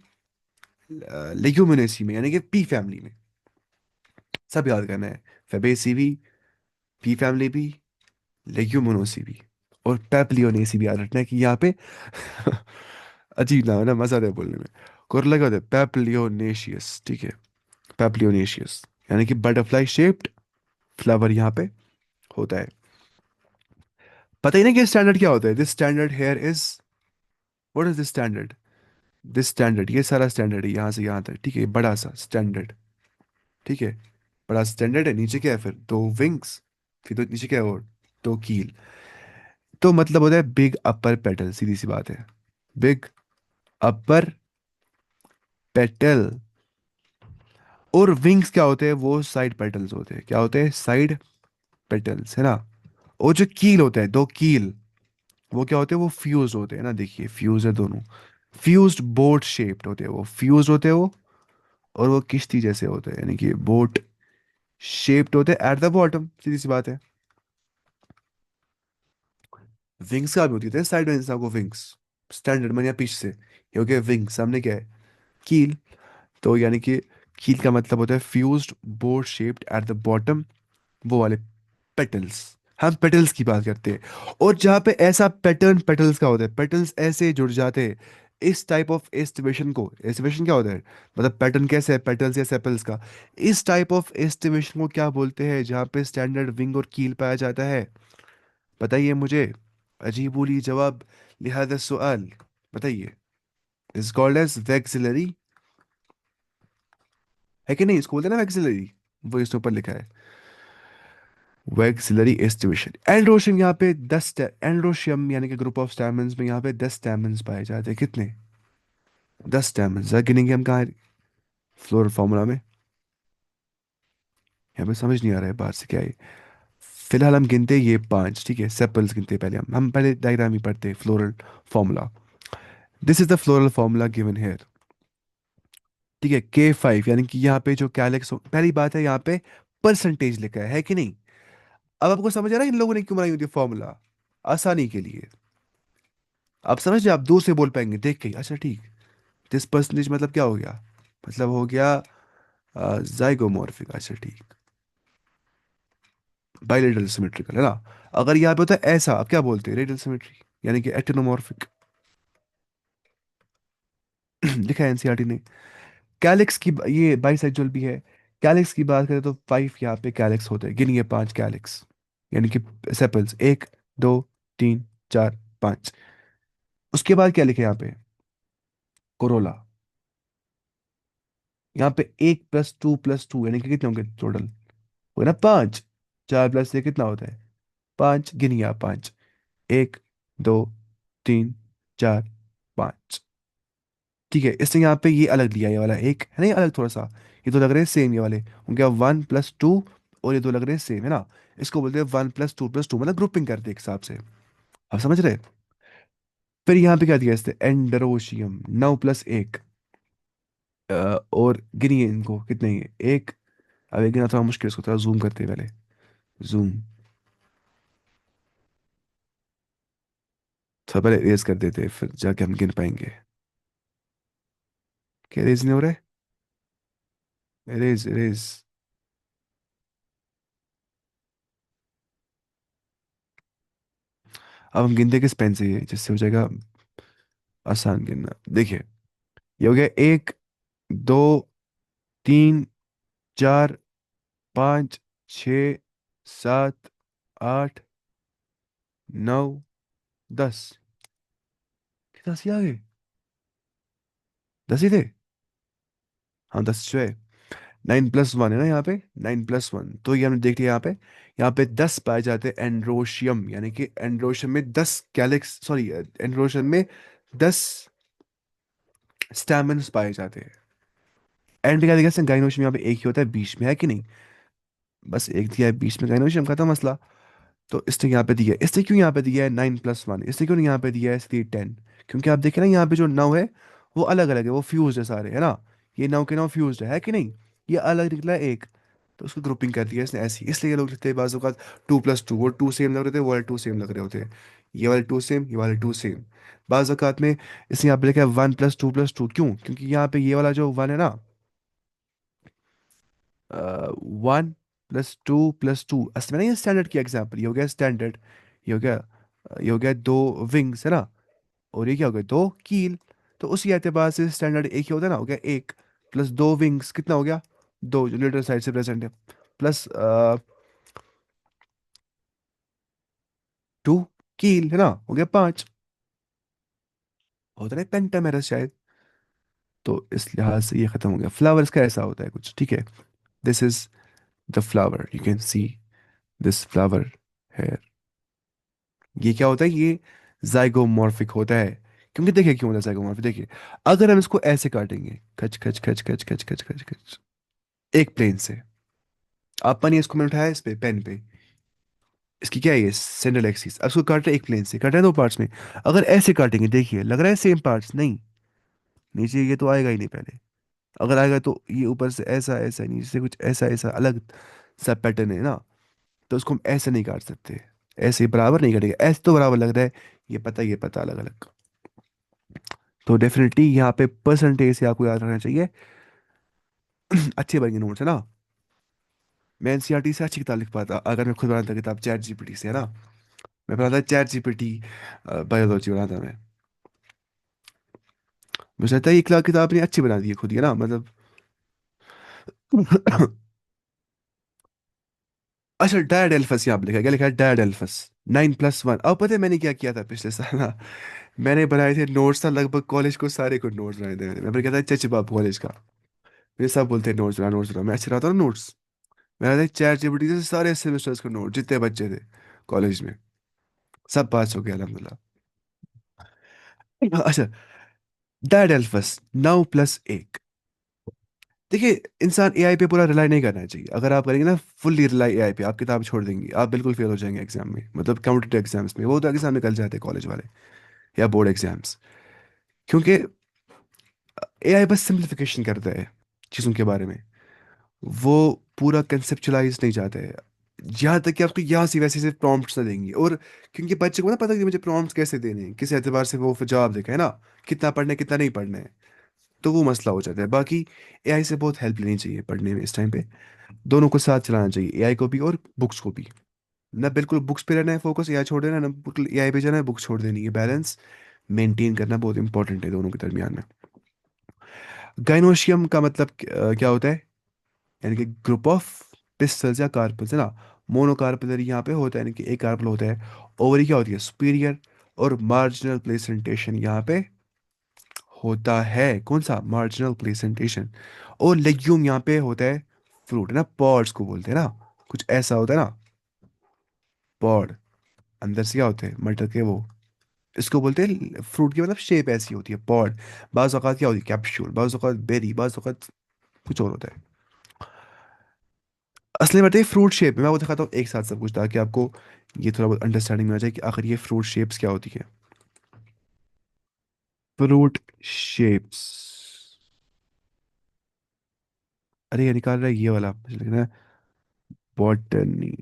A: लेग्यूमिनेसी में, यानी कि पी फैमिली में। सब याद करना है। फैबेसी भी, पी फैमिली भी, लेग्यूमिनोसी भी, और पैप्लियोनेसी भी याद रखना है कि यहाँ पे अजीब नाम है ना, मजा आता है बोलने में। कोरला क्या होता है? पैप्लियोनेशियस, ठीक है? पैप्लियोनेशियस, यानी कि बटरफ्लाई शेप्ड फ्लावर यहाँ पे होता है। पता ही नहीं कि स्टैंडर्ड क्या होता है? This standard here is, what is this standard? This standard, ये सारा स्टैंडर्ड है यहाँ से यहाँ तक, ठीक है? बड़ा सा स्टैंडर्ड, ठीक है? बड़ा स्टैंडर्ड है। नीचे क्या है फिर? दो विंग्स, फिर तो नीचे क्या है? और दो कील। तो मतलब होता है बिग अपर पेटल, सीधी सी बात है। बिग अपर पेटल। और विंग्स क्या होते हैं? वो साइड पेटल्स होते हैं। क्या होते हैं? साइड पेटल्स, है ना? और जो कील होते हैं, दो कील, वो क्या होते हैं? वो फ्यूज होते हैं ना, देखिए फ्यूज है दोनों। फ्यूज्ड बोट शेप्ड होते हैं वो, फ्यूज होते हैं वो। और वो किश्ती जैसे होते हैं, यानी कि बोट शेप्ड होते हैं एट द बॉटम, सीधी सी बात है। विंग्स का भी होती है साइड में इंसान को विंग्स, स्टैंडर्ड में या पीछे से, ये हो गया विंग। सामने क्या है? कील। तो यानी कि कील का मतलब होता है fused boat shaped at the bottom, वो वाले पेटल्स। हम पेटल्स की बात करते हैं। और जहाँ पे ऐसा पैटर्न पेटल्स का होता है, पेटल्स ऐसे जुड़ जाते हैं, इस टाइप ऑफ एस्टिमेशन को, एस्टिमेशन क्या होता है? मतलब पैटर्न कैसे है पेटल्स या सेपल्स का, इस टाइप ऑफ एस्टिमेशन को क्या बोलते हैं? जहाँ पे स्टैंडर्ड विंग और कील पाया जाता है, बताइए मुझे। अजीबुली जवाब लिहाजा सवाल, बताइए। इज कॉल्ड एज वैक्सिलरी, है कि नहीं? इसको बोलते हैं ना वैक्सिलरी, वो इसके ऊपर लिखा है, वैक्सिलरी एस्टिमेशन। एंड्रोशियम, यहाँ पे 10, एंड्रोशियम यानी कि ग्रुप ऑफ स्टैमेंस में यहाँ पे 10 स्टैमेंस पाए जाते हैं। कितने? 10 स्टैमेंस। गिनेंगे हम कहाँ? फ्लोरल फॉर्मूला में। यहाँ पे समझ नहीं आ रहा है बाहर से क्या है। फिलहाल हम गिनते हैं ये 5, ठीक है? सेपल्स गिनते हैं पहले। हम पहले डायग्राम ही पढ़ते हैं, floral formula. This is the floral formula given here, ठीक है? K5, यानी कि यहाँ पे जो कैलेक्स, पहली बात है यहाँ पे परसेंटेज लिखा है कि नहीं? अब आपको समझ आ रहा है इन लोगों ने क्यों बनाई होती है फॉर्मूला? आसानी के लिए। आप समझ रहे? आप दूर से बोल पाएंगे देख के ही, अच्छा ठीक। दिस परसेंटेज मतलब क्या हो गया? मतलब हो गया जाइगोमॉर्फिक, अच्छा ठीक। बाइलेटरल सिमेट्रिकल, है ना? अगर यहाँ पे होता है ऐसा, आप क्या बोलते हैं? रेडियल सिमेट्री, यानी कि एक्टिनोमॉर्फिक। लिखा है एनसीईआरटी ने। कैलिक्स की ये बाइसेक्सुअल भी है। कैलिक्स की बात करें तो 5 यहाँ पे कैलिक्स होते हैं, गिनिए 5 कैलिक्स, यानी कि सेपल्स। 1, 2, 3, 4, 5। उसके बाद क्या लिखे यहाँ पे? कोरोला। यहाँ पे 1+2+2, यानी कि कितने होंगे टोटल? हो ना 5। 4 + 1 कितना होता है? 5। गिनिए आप 5। 1, 2, 3, 4, 5। ठीक है, इसने यहाँ पे ये अलग लिया, ये वाला एक है ना, ये अलग थोड़ा सा। ये दो लग रहे हैं सेम, ये वाले होंगे 1+2, और ये दो लग रहे हैं सेम, है ना? इसको बोलते हैं 1+2+2, मतलब ग्रुपिंग करते हैं एक हिसाब से। आप समझ रहे? फिर यहाँ पे क्या दिया इसने? एंडरोशियम 9+1। और गिनिए इनको कितने हैं? एक। अब एक गिना थोड़ा मुश्किल है, इसको थोड़ा जूम करते हैं पहले। जूम। थोड़ा पहले इरेज कर देते हैं, फिर जाके हम गिन पाएंगे। क्या इरेज नहीं हो रहा है? Erase erase. अब हम गिनते किस पेन से, जिससे हो जाएगा आसान गिनना। देखिए, ये हो गया 1, 2, 3, 4, 5, 6, 7, 8, 9, 10। कितना सी आ गए? 10 ही थे। हाँ 10 जो है। 9+1 है ना यहाँ पे, 9+1, तो ये हमने देख लिया यहाँ पे 10 पाए जाते हैं एंड्रोशियम, यानी कि एंड्रोशियम में 10 कैलिक्स, सॉरी, एंड्रोशियम में 10 स्टैमेन्स पाए जाते हैं। एंड क्या देखा, गाइनोशियम यहाँ पे एक ही होता है बीच में, है कि नहीं? बस एक दिया है बीच में गाइनोशियम, खत्म मसला। तो इसने यहाँ पे दिया है, इसने क्यों यहाँ पे दिया है 9+1, इसने क्यों नहीं यहाँ पे दिया है इसलिए 10? क्योंकि आप देखें ना यहाँ पे जो नौ है वो अलग अलग है, वो फ्यूज है सारे, है ना? ये नौ के नौ फ्यूज है कि नहीं? ये अलग निकला है एक, तो उसको ग्रुपिंग कर दिया इसने ऐसी, इसलिए ये लोग लिखते हैं बाजू का 2+2, वो टू सेम लग रहे थे, वो वाले टू सेम लग रहे होते हैं, ये वाले टू सेम, ये वाले टू सेम। बाज़ औक़ात में इसने यहाँ पे लिखा है 1+2+2, क्यों? क्योंकि यहाँ पे ये वाला जो वन है ना, 1+2+2 असल में ना, ये स्टैंडर्ड की एग्जाम्पल, ये हो गया स्टैंडर्ड, ये हो गया ये हो गया दो विंग्स, है ना? और ये क्या हो गया, दो कील। तो उसी एतबार से स्टैंडर्ड एक ही होता है ना, हो गया एक, प्लस दो विंग्स कितना हो गया, दो जो लिटल साइड से प्रेजेंट है, प्लस टू कील, है ना, हो गया पांच। होता है पेंटामेरस शायद। तो इस लिहाज से ये खत्म हो गया। फ्लावर्स का ऐसा होता है कुछ, ठीक है? This is the flower, you can see this flower है। ये क्या होता है, ये जाइगोमॉर्फिक होता है। क्योंकि देखिए क्यों होता है जाइगोमॉर्फिक, देखिए, अगर हम इसको ऐसे काटेंगे, खच खच खच खच खच खच खच खच, एक प्लेन से, आप पानी इसको मैंने उठाया इस पे पेन पे, इसकी क्या है, ये सेंट्रल एक्सिस, अब इसको काट रहे हैं एक प्लेन से, काट रहे हैं दो पार्ट्स में। अगर ऐसे काटेंगे, देखिए लग रहा है सेम पार्ट्स, नहीं, नीचे ये तो आएगा ही नहीं पहले। अगर आएगा तो ये ऊपर से ऐसा ऐसा, नीचे से कुछ ऐसा ऐसा अलग सा पैटर्न है ना, तो उसको हम ऐसे नहीं काट सकते, ऐसे बराबर नहीं कटेगा, ऐसे तो बराबर लग रहा है, ये पता अलग अलग। तो डेफिनेटली यहाँ पे परसेंटेज से आपको याद रखना चाहिए। अच्छे बनेंगे नोट्स, है ना? मैं एनसीईआरटी से अच्छी किताब लिख पाता अगर मैं खुद बनाता किताब चैट जीपीटी से, है ना? मैं बनाता चैट जीपीटी, बायोलॉजी बनाता मैं। मुझे लगता है ये किताब ने अच्छी बना दी है खुद ही, है ना, मतलब। अच्छा, डायडेल्फस यहाँ पे लिखा है, क्या लिखा है, डायडेल्फस 9+1। अब पता है मैंने क्या किया था पिछले साल ना? मैंने बनाए थे नोट्स, था लगभग कॉलेज को सारे को नोट्स बनाए थे मैंने। मैं कहता चच बाप कॉलेज का, मेरे सब बोलते हैं नोट्स बना, नोट्स बना, मैं अच्छा रहता हूँ नोट्स। मैंने चैट जीपीटी से सारे सेमेस्टर्स के नोट, जितने बच्चे थे कॉलेज में, सब पास हो गया अल्हम्दुलिल्लाह। अच्छा, डायडेल्फस 9+1। देखिए, इंसान एआई पे पूरा रिलाई नहीं करना चाहिए। अगर आप करेंगे ना फुल्ली रिलाई एआई पे, आप किताब छोड़ देंगे, आप बिल्कुल फेल हो जाएंगे एग्जाम में, मतलब कॉम्पिटेटिव एग्जाम्स में, वो तो एग्जाम निकल जाते हैं कॉलेज वाले या बोर्ड एग्जाम्स। क्योंकि एआई बस सिंप्लीफिकेशन करता है चीज़ों के बारे में, वो पूरा कंसेप्चुलाइज नहीं चाहता है। यहाँ तक कि आपको यहाँ से वैसे से प्रॉम्प्ट्स ना देंगे, और क्योंकि बच्चे को ना पता कि मुझे प्रॉम्प्ट्स कैसे देने हैं, किस एतबार से वो फिर जवाब देगा, है ना, कितना पढ़ना है कितना नहीं पढ़ना है, तो वो मसला हो जाता है। बाकी एआई से बहुत हेल्प लेनी चाहिए पढ़ने में इस टाइम पे, दोनों को साथ चलाना चाहिए, एआई को भी और बुक्स को भी। ना बिल्कुल बुक्स पे रहना है फोकस, एआई छोड़ देना है, ना बिल्कुल एआई पे जाना है, बुक्स छोड़ देनी है। बैलेंस मेंटेन करना बहुत इंपॉर्टेंट है दोनों के दरमियान में। गाइनोशियम का मतलब क्या होता है, यानी कि ग्रुप ऑफ पिस्टल्स या कार्पल्स, है ना? मोनोकार्पलरी यहाँ पे होता है, यानी कि एक कार्पल होता है। ओवरी क्या होती है, सुपीरियर, और मार्जिनल प्लेसेंटेशन यहाँ पे होता है, कौन सा, मार्जिनल प्लेसेंटेशन। और लेग्यूम यहाँ पे होता है फ्रूट, है ना, पॉड्स को बोलते हैं ना, कुछ ऐसा होता है ना, पॉड, अंदर से क्या होते हैं मटर के वो, इसको बोलते हैं फ्रूट की, मतलब शेप ऐसी होती है पॉड। बाज़ औक़ात क्या होती है, कैप्सूल, बाज़ औक़ात बेरी, बाज़ औक़ात कुछ और होता है। असली बात है फ्रूट शेप में, मैं वो दिखाता हूँ एक साथ सब कुछ, ताकि आपको ये थोड़ा बहुत अंडरस्टैंडिंग में आ जाए कि आखिर ये फ्रूट शेप्स क्या होती है। फ्रूट शेप्स, अरे ये निकाल रहा है ये वाला, मुझे लग रहा है botany.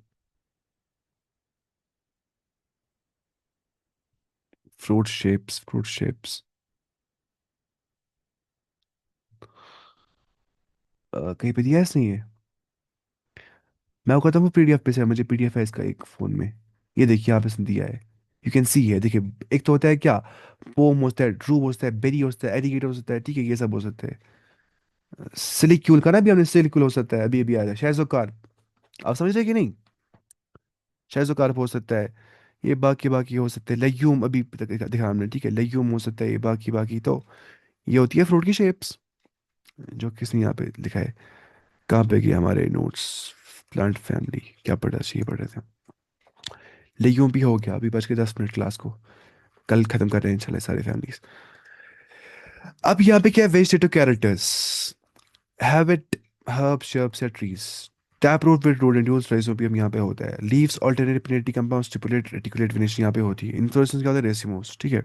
A: Fruit shapes, fruit shapes, कहीं पे दिया है इसने ये? मैं आपको कहता हूँ पीडीएफ पे से, मुझे पीडीएफ है इसका एक फोन में। ये देखिए आप, इसने दिया है, यू कैन सी है, देखिए। एक तो होता है क्या, पोम होता है, ड्रूप होता है, बेरी होता है, एलिगेटर हो सकता है, ठीक है, ये सब हो सकते हैं। सिलिक्यूल का ना भी हमने, सिलिक्यूल हो सकता है, अभी अभी आया था शैजोकार्प, आप समझ रहे कि नहीं? शैजोकार्प हो सकता है, ये बाकी बाकी हो सकते हैं, लेग्यूम अभी तक दिखा हमने, ठीक है, लेग्यूम हो सकता है, ये बाकी बाकी तो ये होती है फ्रूट की शेप्स, जो किसने यहाँ पे लिखा है। कहाँ पे गए हमारे नोट्स? प्लांट फैमिली क्या पढ़ा चाहिए, पढ़ रहे थे। ले यूं भी हो गया, अभी बच के 10 मिनट क्लास को। कल खत्म कर रहे हैं चले सारे फैमिलीज। अब यहाँ पे क्या है, vegetative characters, habit, herb shrubs या trees. Tap root with root nodules rhizobium यहाँ पे होता है। Leaves alternate pinnate compound stipulate reticulate finish यहाँ पे होती है। इन्फ्लोरेसेंस क्या होता है, रेसिमोस, ठीक है।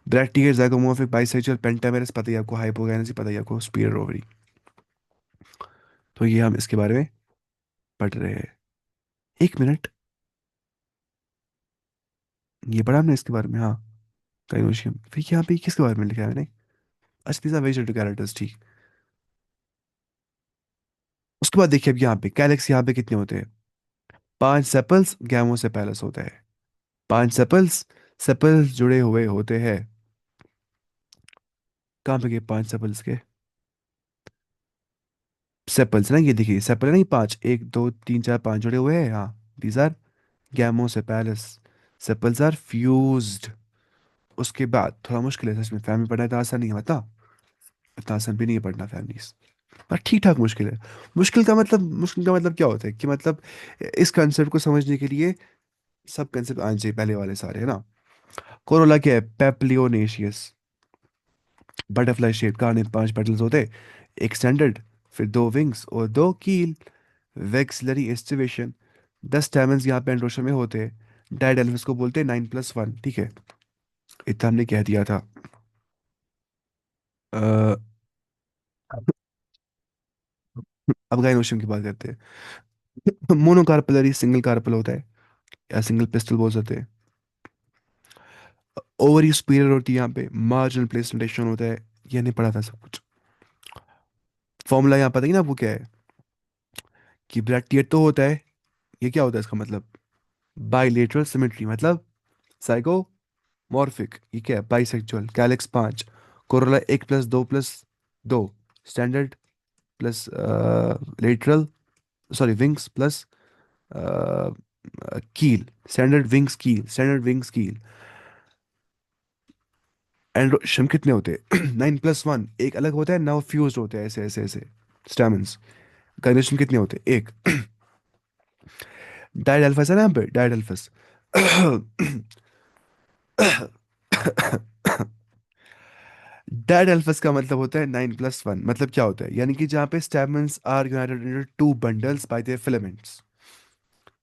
A: ब्रैक्टीरिया ज़ाइगोमोर्फिक बाइसेक्सुअल पेंटामेरस पता ही है आपको, हाइपोगैनेसी पता ही है आपको, स्पीयर ओवरी। तो ये हम इसके बारे में पढ़ रहे हैं। एक मिनट, ये पढ़ा हमने इसके बारे में, हाँ। काइनोशियम, फिर यहाँ पे किसके बारे में लिखा है मैंने? अच्छा, these are वेजिटेटिव कैरेक्टर्स, ठीक। उसके बाद देखिए अब यहाँ पे कैलेक्स यहाँ पे कितने होते हैं? 5 सेपल्स गैमो से पैलस होता है। 5 सेपल्स, सेपल्स जुड़े हुए होते हैं। कहाँ पे गए 5 सेपल्स के? सेपल्स ना, ये देखिए सेपल नहीं, 5, 1 2 3 4 5 जुड़े हुए हैं, हाँ। दीज आर गैमो से पैलस। Sepals are fused. उसके बाद थोड़ा मुश्किल है सच में, फैमिली पढ़ना इतना आसान नहीं है, बता। इतना आसान भी नहीं है पढ़ना फैमिलीज, पर ठीक ठाक मुश्किल है। मुश्किल का मतलब क्या होता है कि मतलब इस कंसेप्ट को समझने के लिए सब कंसेप्ट आने चाहिए पहले वाले सारे, है ना। कोरोला क्या है, पेप्लियोनेशियस, बटरफ्लाई शेप, कहानी 5 पेटल्स होते, एक स्टैंडर्ड, फिर 2 विंग्स और 2 कील। वेक्सलरी एस्टिवेशन, 10 स्टैमेंस यहाँ पे एंड्रोशा में होते हैं। डायडेल्फिस को बोलते हैं 9+1, ठीक है। इतना हमने कह दिया था। अ, अब गाइनोशियम की बात करते हैं। मोनोकार्पलरी सिंगल कार्पल होता है, या सिंगल पिस्टल बोल सकते हैं। ओवरी सुपीरियर होती है यहाँ पे, मार्जिनल प्लेसेंटेशन होता है। ये नहीं पढ़ा था सब कुछ। फॉर्मूला यहाँ पता ही ना आपको क्या है, कि ब्रैक्टिएट तो होता है। ये क्या होता है इसका मतलब? बाइलेटरल सिमेट्री मतलब साइगोमॉर्फिक। ये क्या है, bisexual. Calyx 5, Corolla 1+2+2, standard plus lateral, sorry wings plus कील, स्टैंडर्ड विंग्स कील, स्टैंडर्ड विंग्स कील। एंड्रोशम कितने होते हैं? 9+1, एक अलग होता है, नौ फ्यूज होते हैं ऐसे ऐसे ऐसे स्टैमेंस। गाइनेशन कितने होते हैं? एक। डायडेल्फस है ना यहाँ पे, डायडेल्फस। डायडेल्फस का मतलब होता है 9+1, मतलब क्या होता है, यानी कि जहाँ पे stamens are united into 2 bundles by their filaments.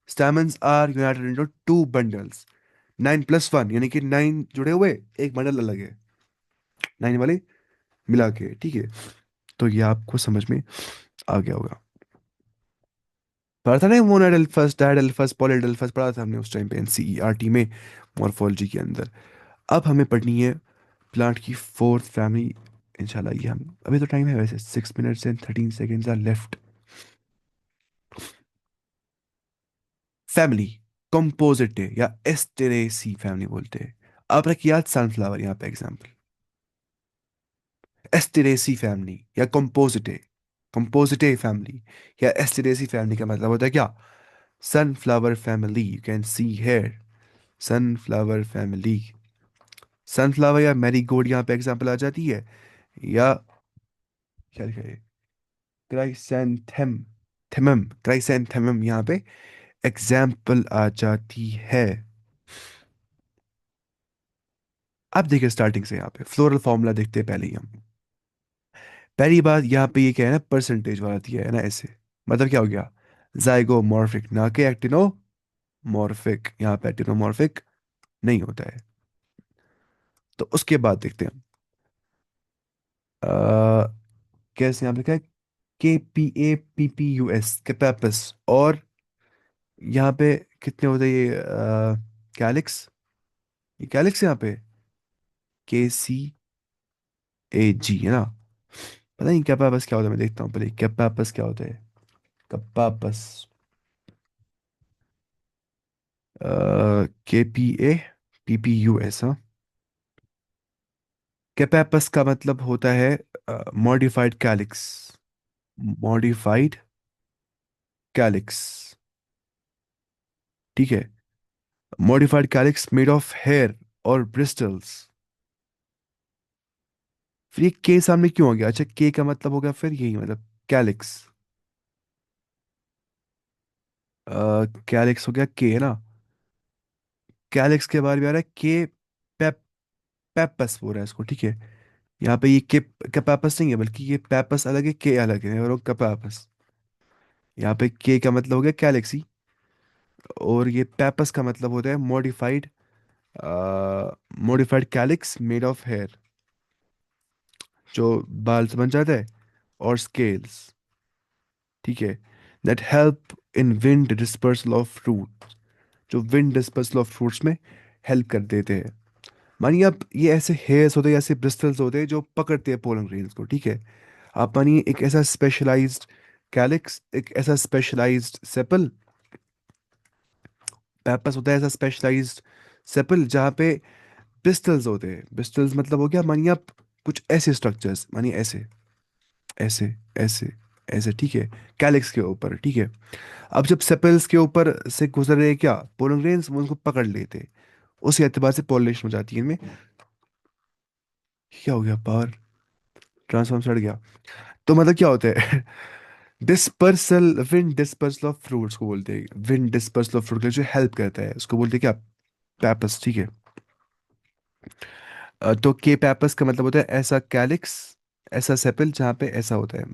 A: Stamens are united into 2 bundles, 9+1 यानी कि 9 जुड़े हुए, एक बंडल अलग है, 9 वाले मिला के, ठीक है। तो ये आपको समझ में आ गया होगा। पढ़ा था ना मोनाडेल्फस, डायडेल्फस, पॉलीडेल्फस, पढ़ा था हमने उस टाइम पे एनसीईआरटी में, मॉर्फोलॉजी के अंदर। अब हमें पढ़नी है प्लांट की फोर्थ फैमिली। इंशाल्लाह ये हम, अभी तो टाइम है वैसे, 6 minutes and 13 seconds are left. Family compositae या एस्टेरेसी फैमिली बोलते हैं। अब रखिए याद सनफ्लावर यहाँ पे एग्जाम्पल। एस्टेरेसी फैमिली या कंपोजिटे, कंपोजिटे फैमिली या एस्टेरेसी फैमिली का मतलब होता है क्या? Sunflower family, you can see here, sunflower family. Sunflower या मैरीगोल्ड यहाँ पे एग्जाम्पल आ जाती है, या क्या लिखा है, क्राइसैंथेम, थेमम, क्राइसैंथेमम यहाँ पे एग्जाम्पल आ जाती है। अब देखिए स्टार्टिंग से यहाँ पे फ्लोरल फॉर्मूला देखते हैं पहले ही हम। पहली बात यहाँ पे ये क्या है ना, परसेंटेज वाला दिया है ना ऐसे, मतलब क्या हो गया, जाइगोमॉर्फिक ना कि एक्टिनोमॉर्फिक। यहाँ पे एक्टिनोमॉर्फिक नहीं होता है। तो उसके बाद देखते हैं अ, कैसे यहाँ पे क्या है, KPAPPUS कैपेपस। और यहाँ पे कितने होते हैं ये, कैलिक्स, ये कैलिक्स यहाँ पे KCAG है ना। पता नहीं कैपेपस क्या होता है, मैं देखता हूँ पहले कैपेपस क्या होता है। कैपेपस, KPAPPUS, हाँ। कैपेपस का मतलब होता है मॉडिफाइड कैलिक्स, मॉडिफाइड कैलिक्स, ठीक है। Modified calyx made of hair और ब्रिस्टल्स। फिर ये के सामने क्यों हो गया? अच्छा, के का मतलब होगा फिर यही मतलब कैलिक्स, कैलिक्स हो गया, के है ना। कैलिक्स के बारे में आ रहा है के। पेप पेपस बोल रहा है इसको, ठीक है। यहाँ पे ये के कैपेपस नहीं है, बल्कि ये पेपस अलग है, के अलग है, और कैपेपस। यहाँ पे के का मतलब हो गया कैलेक्सी, और ये पेपस का मतलब होता है modified, modified calyx made of hair, जो बाल से बन जाता है, और स्केल्स, ठीक है। That help in wind dispersal of fruit, जो विंड डिस्पर्सल ऑफ फ्रूट्स में हेल्प कर देते हैं। मानिए आप, ये ऐसे हेयर्स होते हैं, ऐसे ब्रिस्टल्स होते हैं जो पकड़ते हैं पोलन ग्रेन्स को, ठीक है। आप मानिए एक ऐसा स्पेशलाइज्ड कैलिक्स, एक ऐसा स्पेशलाइज्ड सेपल, पेपस होता है ऐसा स्पेशलाइज्ड सेपल जहाँ पे ब्रिस्टल्स होते हैं। ब्रिस्टल्स मतलब हो गया, मानिए आप कुछ ऐसे स्ट्रक्चर्स, मानिए ऐसे, ऐसे, ऐसे, ऐसे, ठीक है, कैलिक्स के ऊपर, ठीक है। अब जब सेपल्स के ऊपर से गुजर रहे क्या पोलन ग्रेन्स, वो उनको पकड़ लेते, उसी एतबार से पॉलिनेशन हो जाती है इनमें। क्या हो गया, पावर ट्रांसफॉर्म सड़ गया। तो मतलब क्या होता है dispersal, wind dispersal of fruits को बोलते हैं, विंड डिस्पर्सल ऑफ फ्रूट जो हेल्प करता है उसको बोलते हैं क्या, पैपस, ठीक है। तो के पैपस का मतलब होता है ऐसा कैलिक्स, ऐसा सेपल जहाँ पे ऐसा होता है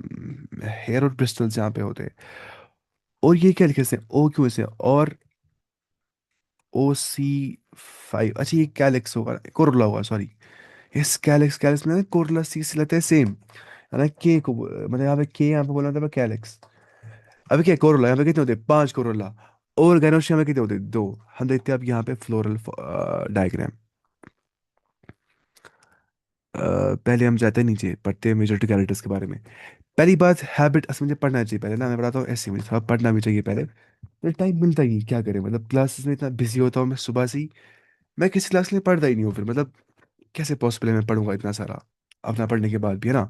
A: हेयर और ब्रिस्टल जहाँ पे होते हैं। और ये क्या लिखे से ओ क्यों से, और O C5, अच्छा ये कैलिक्स होगा, कोरोला होगा, सॉरी। इस कैलिक्स, कैलिक्स में कोरोला सी से लेते हैं सेम, है ना। के को मतलब यहाँ पे के, यहाँ पे बोला था कैलिक्स। अभी क्या कोरोला, यहाँ पे कितने होते हैं, 5 कोरोला। और गाइनोशिया में कितने होते हैं, 2। हम देखते हैं अब यहाँ पे फ्लोरल डायग्राम। पहले हम जाते हैं नीचे, पढ़ते हैं मेजॉरिटी कैरेक्टर्स के बारे में। पहली बात, हैबिट, असल मुझे पढ़ना चाहिए पहले ना, मैं बताता हूँ ऐसे, मुझे थोड़ा पढ़ना भी चाहिए पहले। तो टाइम मिलता ही नहीं, क्या करें, मतलब क्लासेस में इतना बिजी होता हूँ मैं सुबह से ही। मैं किसी क्लास में पढ़ता ही नहीं हूँ फिर, मतलब कैसे पॉसिबल है मैं पढ़ूंगा इतना सारा अपना पढ़ने के बाद भी, है ना।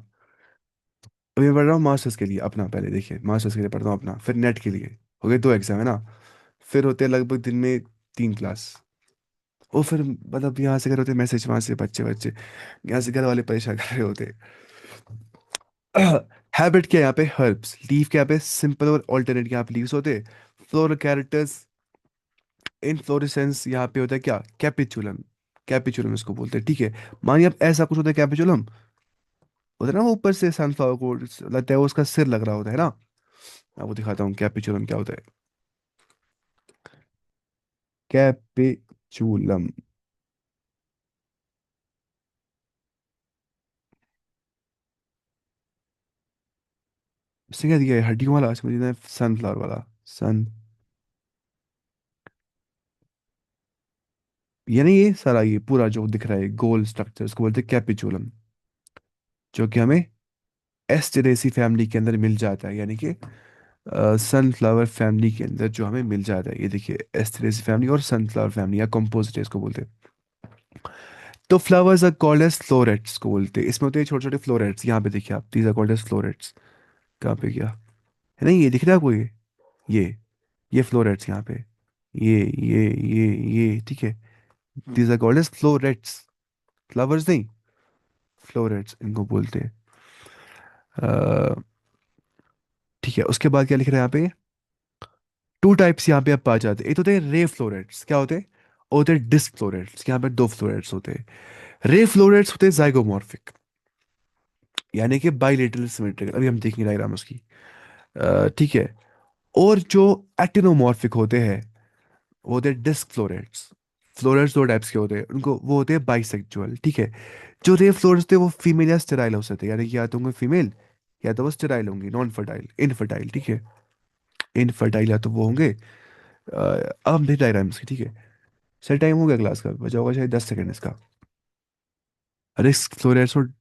A: अभी मैं पढ़ रहा हूँ मास्टर्स के लिए अपना, पहले देखिए मास्टर्स के लिए पढ़ता हूँ अपना, फिर नेट के लिए हो गए 2 एग्जाम, है ना। फिर होते हैं लगभग दिन में 3 क्लास। और फिर मतलब यहाँ से कर होते मैसेज, वहाँ से बच्चे बच्चे, यहाँ से घर वाले परेशान कर रहे होते। हैबिट क्या है यहाँ पे, हर्ब्स, लीफ क्या यहाँ पे सिंपल और ऑल्टरनेट, यहाँ पे लीव्स होते। फ्लोरल कैरेक्टर्स, इनफ्लोरेसेंस यहाँ पे होता है क्या, कैपिचुलम, कैपिचुलम इसको बोलते हैं, ठीक है। मानिए अब ऐसा कुछ होता है कैपिचुलम, होता है ना, वो ऊपर से सनफ्लावर को लगता है वो उसका सिर लग रहा होता है ना। मैं वो दिखाता हूँ कैपिचुलम क्या होता है। कैपिचुलम, इससे क्या दिया है, हड्डियों वाला, समझ रहे हैं, सनफ्लावर वाला, सन, ये नहीं, ये सारा ये पूरा जो दिख रहा है गोल स्ट्रक्चर, इसको बोलते हैं कैपिचुलम, जो कि हमें एस्टेरेसी फैमिली के अंदर मिल जाता है, यानी कि सनफ्लावर फैमिली के अंदर जो हमें मिल जाता है। ये देखिए एस्टेरेसी फैमिली और सनफ्लावर फैमिली या कंपोजिट इसको बोलते हैं। तो flowers are called as florets को बोलते हैं, इसमें होते हैं छोटे छोटे फ्लोरेट्स, यहाँ पे देखिए आप, these are called as florets. कहाँ पे गया, है ना, ये दिख रहा है आपको, ये ये फ्लोरेट्स यहाँ पे, ये ठीक है। These are called as florets, flowers नहीं, फ्लोरेट्स इनको बोलते हैं। अ, ठीक है, उसके बाद क्या लिख रहे हैं यहाँ पे, 2 टाइप्स यहाँ पे आप पा जाते हैं। एक तो होते हैं रे फ्लोरेट्स, क्या होते हैं, और होते हैं डिस्क फ्लोरेट्स, यहाँ पे 2 फ्लोरेट्स होते हैं। रे फ्लोरेट्स होते हैं जाइगोमॉर्फिक, यानी कि बाइलेटरल सिमेट्रिकल, अभी हम देखेंगे डायग्राम उसकी। ठीक है। और जो एक्टिनोमॉर्फिक होते हैं, वो होते हैं डिस्क फ्लोरेट्स। फ्लोरेट्स 2 टाइप्स के होते हैं, उनको वो होते हैं बाइसेक्चुअल, ठीक है। जो रे फ्लोरेट्स होते हैं वो फीमेल या स्टेराइल हो सकते हैं, यानी कि या तो होंगे फीमेल, या तो वो स्टेराइल होंगी, नॉन फर्टाइल, इनफर्टाइल, ठीक है। इनफर्टाइल या तो वो होंगे। अब हम देख डायग्राम्स की, ठीक है। सर टाइम हो गया क्लास का, बचा होगा शायद 10 सेकंड इसका। रिस्क फ्लोरेट्स और